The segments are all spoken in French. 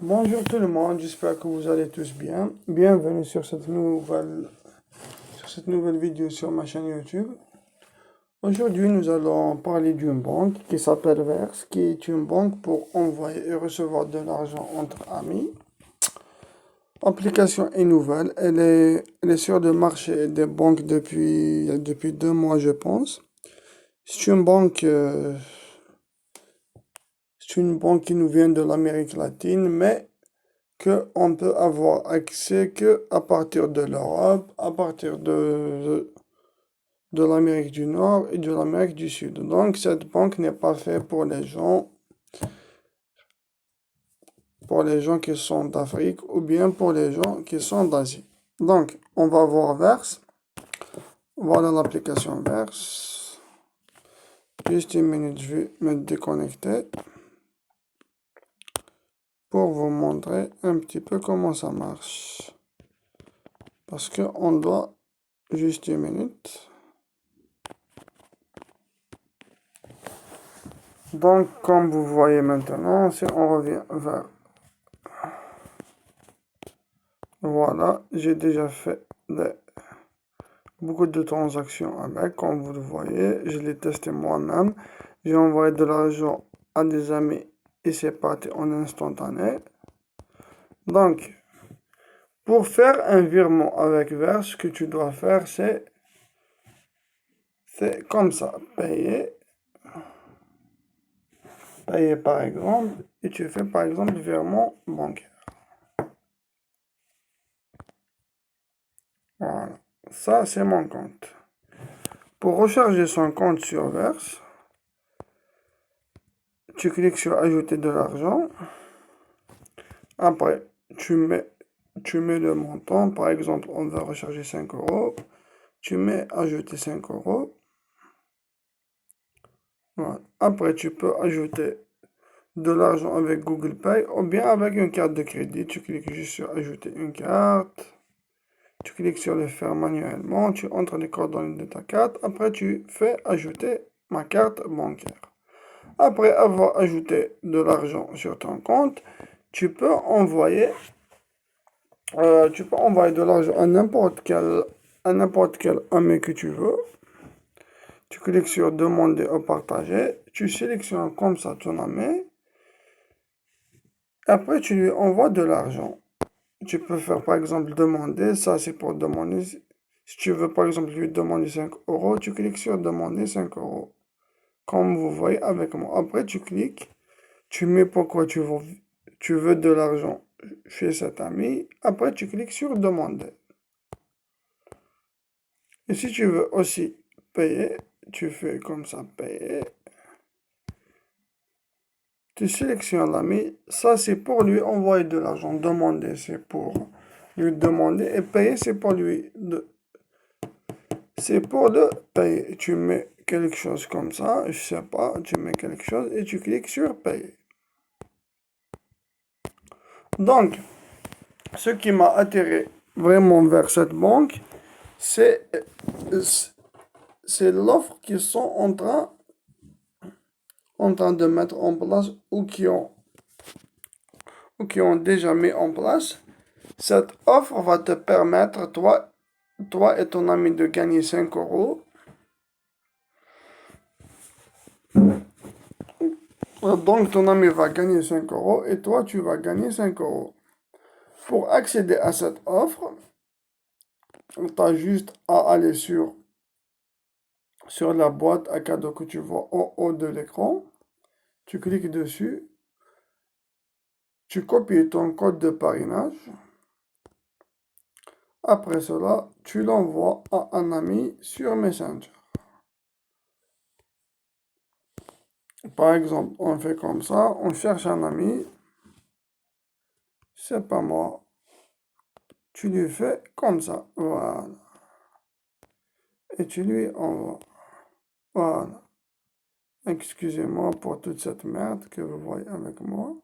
Bonjour tout le monde, j'espère que vous allez tous bien. Bienvenue sur cette nouvelle vidéo sur ma chaîne YouTube. Aujourd'hui, nous allons parler d'une banque qui s'appelle Verse, qui est une banque pour envoyer et recevoir de l'argent entre amis. L'application est nouvelle, elle est sur le marché des banques depuis 2 mois, je pense. C'est une banque, qui nous vient de l'Amérique latine, mais qu'on peut avoir accès que à partir de l'Europe, à partir de l'Amérique du Nord et de l'Amérique du Sud. Donc cette banque n'est pas faite pour les gens qui sont d'Afrique ou bien pour les gens qui sont d'Asie. Donc on va voir Verse. Voilà l'application Verse. Juste une minute, je vais me déconnecter pour vous montrer un petit peu comment ça marche. Parce que on doit juste une minute. Donc, comme vous voyez maintenant, si on revient vers... Voilà, j'ai déjà fait beaucoup de transactions avec, comme vous le voyez. Je l'ai testé moi-même. J'ai envoyé de l'argent à des amis et c'est parti en instantané. Donc, pour faire un virement avec Verse, ce que tu dois faire, c'est comme ça, payer par exemple, et tu fais par exemple le virement bancaire. Voilà, ça c'est mon compte. Pour recharger son compte sur Verse, tu cliques sur ajouter de l'argent. Après, tu mets le montant. Par exemple, on va recharger 5 euros. Tu mets ajouter 5 euros. Voilà. Après, tu peux ajouter de l'argent avec Google Pay ou bien avec une carte de crédit. Tu cliques juste sur ajouter une carte. Tu cliques sur le faire manuellement. Tu entres les coordonnées de ta carte. Après, tu fais ajouter ma carte bancaire. Après avoir ajouté de l'argent sur ton compte, tu peux envoyer de l'argent à n'importe quel ami que tu veux. Tu cliques sur demander ou partager. Tu sélectionnes comme ça ton ami. Après, tu lui envoies de l'argent. Tu peux faire par exemple demander. Ça, c'est pour demander. Si tu veux par exemple lui demander 5 euros, tu cliques sur demander 5 euros. Comme vous voyez avec moi. Après, tu cliques. Tu mets pourquoi tu veux de l'argent chez cet ami. Après, tu cliques sur demander. Et si tu veux aussi payer, tu fais comme ça, payer. Tu sélectionnes l'ami. Ça, c'est pour lui envoyer de l'argent. Demander, c'est pour lui demander. Et payer, c'est pour lui. C'est pour le payer. Tu mets quelque chose comme ça. Je sais pas. Tu mets quelque chose et tu cliques sur payer. Donc, ce qui m'a attiré vraiment vers cette banque, c'est l'offre qu'ils sont en train de mettre en place ou qui ont déjà mis en place. Cette offre va te permettre, toi et ton ami, de gagner 5 euros. Donc ton ami va gagner 5 euros et toi tu vas gagner 5 euros. Pour accéder à cette offre, tu as juste à aller sur la boîte à cadeaux que tu vois en haut de l'écran. Tu cliques dessus. Tu copies ton code de parrainage. Après cela, tu l'envoies à un ami sur Messenger. Par exemple, on fait comme ça, on cherche un ami. C'est pas moi. Tu lui fais comme ça. Voilà. Et tu lui envoies. Voilà. Excusez-moi pour toute cette merde que vous voyez avec moi.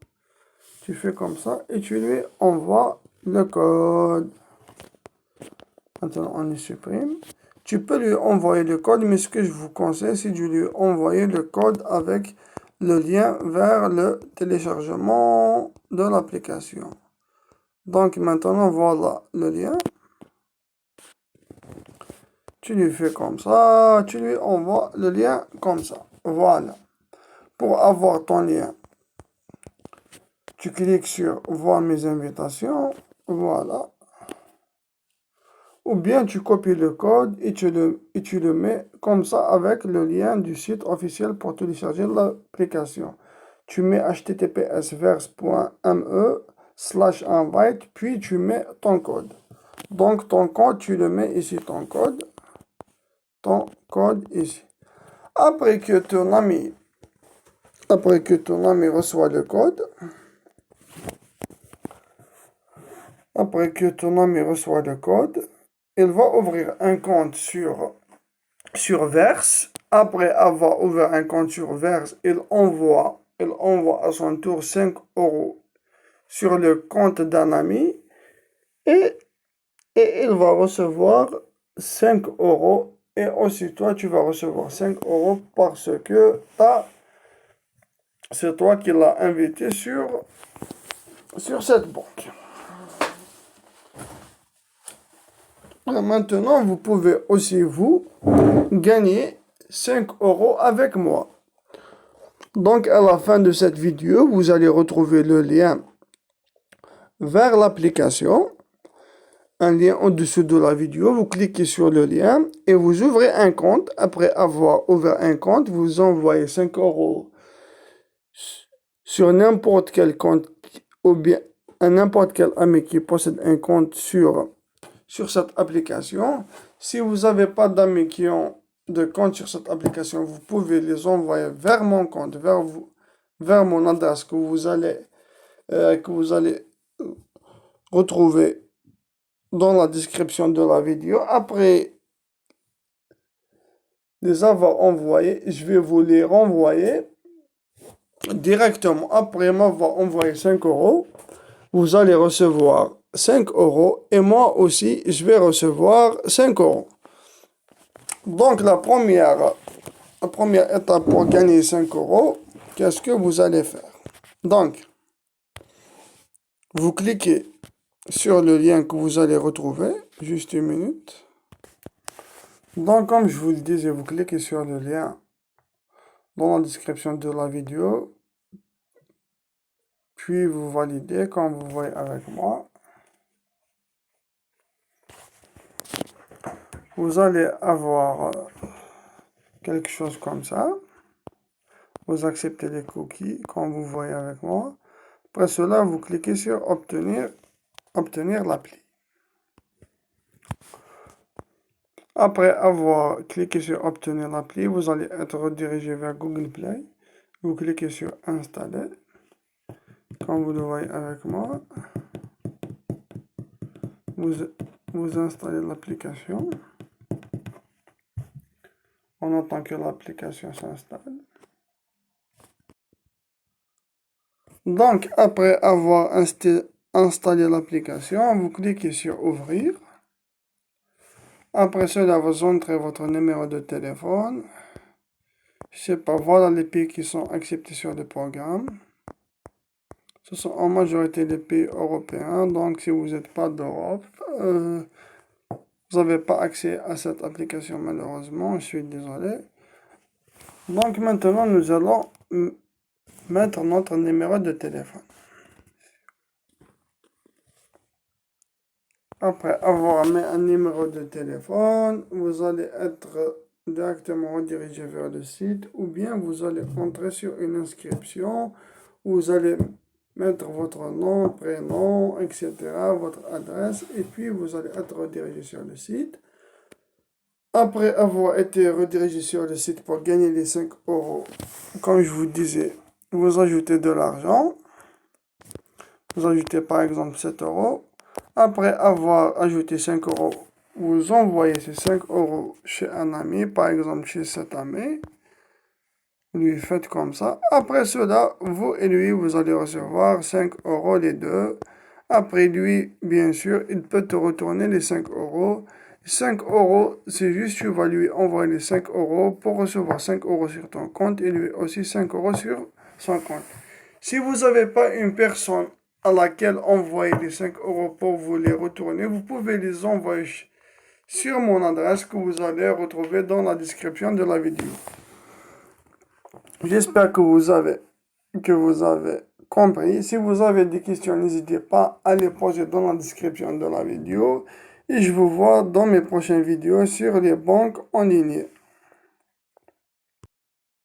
Tu fais comme ça et tu lui envoies le code. Maintenant, on le supprime. Tu peux lui envoyer le code, mais ce que je vous conseille, c'est de lui envoyer le code avec le lien vers le téléchargement de l'application. Donc maintenant, voilà le lien. Tu lui fais comme ça, tu lui envoies le lien comme ça. Voilà. Pour avoir ton lien, tu cliques sur voir mes invitations. Voilà. Ou bien tu copies le code et tu le mets comme ça avec le lien du site officiel pour télécharger l'application. Tu mets https://verse.me/invite, puis tu mets ton code. Donc ton code, tu le mets ici, ton code ici. Après que ton ami reçoit le code, il va ouvrir un compte sur Verse. Après avoir ouvert un compte sur Verse, il envoie à son tour 5 € sur le compte d'un ami et il va recevoir 5 € et aussi toi tu vas recevoir 5 € parce que c'est toi qui l'as invité sur cette banque. Et maintenant, vous pouvez aussi vous gagner 5 € avec moi. Donc à la fin de cette vidéo, vous allez retrouver le lien vers l'application. Un lien au-dessous de la vidéo, vous cliquez sur le lien et vous ouvrez un compte. Après avoir ouvert un compte, vous envoyez 5 € sur n'importe quel compte ou bien à n'importe quel ami qui possède un compte sur cette application. Si vous n'avez pas d'amis qui ont de compte sur cette application, vous pouvez les envoyer vers mon compte, vers mon adresse que vous allez retrouver dans la description de la vidéo. Après les avoir envoyés, je vais vous les renvoyer directement. Après m'avoir envoyé 5 €, vous allez recevoir 5 € et moi aussi, je vais recevoir 5 €. Donc la première étape pour gagner 5 €, qu'est-ce que vous allez faire? Donc, vous cliquez sur le lien que vous allez retrouver, juste une minute. Donc, comme je vous le disais, vous cliquez sur le lien dans la description de la vidéo, puis vous validez comme vous voyez avec moi. Vous allez avoir quelque chose comme ça. Vous acceptez les cookies comme vous voyez avec moi. Après cela, vous cliquez sur obtenir l'appli. Après avoir cliqué sur obtenir l'appli, vous allez être redirigé vers Google Play. Vous cliquez sur installer. Comme vous le voyez avec moi, vous installez l'application. On attend que l'application s'installe. Donc, après avoir installé l'application, vous cliquez sur ouvrir. Après cela, vous entrez votre numéro de téléphone. Je sais pas, voilà les pays qui sont acceptés sur le programme. Ce sont en majorité les pays européens, donc si vous n'êtes pas d'Europe, vous n'avez pas accès à cette application malheureusement, je suis désolé. Donc maintenant, nous allons mettre notre numéro de téléphone. Après avoir mis un numéro de téléphone, vous allez être directement redirigé vers le site ou bien vous allez entrer sur une inscription. Vous allez mettre votre nom, prénom, etc., votre adresse et puis vous allez être redirigé sur le site. Après avoir été redirigé sur le site pour gagner les 5 €, comme je vous disais, vous ajoutez de l'argent. Vous ajoutez par exemple 7 €. Après avoir ajouté 5 €, vous envoyez ces 5 € chez un ami, par exemple chez cet ami. Lui faites comme ça. Après cela, vous et lui, vous allez recevoir 5 € les deux. Après lui, bien sûr, il peut te retourner les 5 €. 5 €, c'est juste tu vas lui envoyer les 5 € pour recevoir 5 € sur ton compte et lui aussi 5 € sur son compte. Si vous n'avez pas une personne à laquelle envoyer les 5 euros pour vous les retourner, vous pouvez les envoyer sur mon adresse que vous allez retrouver dans la description de la vidéo. J'espère que vous avez compris. Si vous avez des questions, n'hésitez pas à les poser dans la description de la vidéo. Et je vous vois dans mes prochaines vidéos sur les banques en ligne.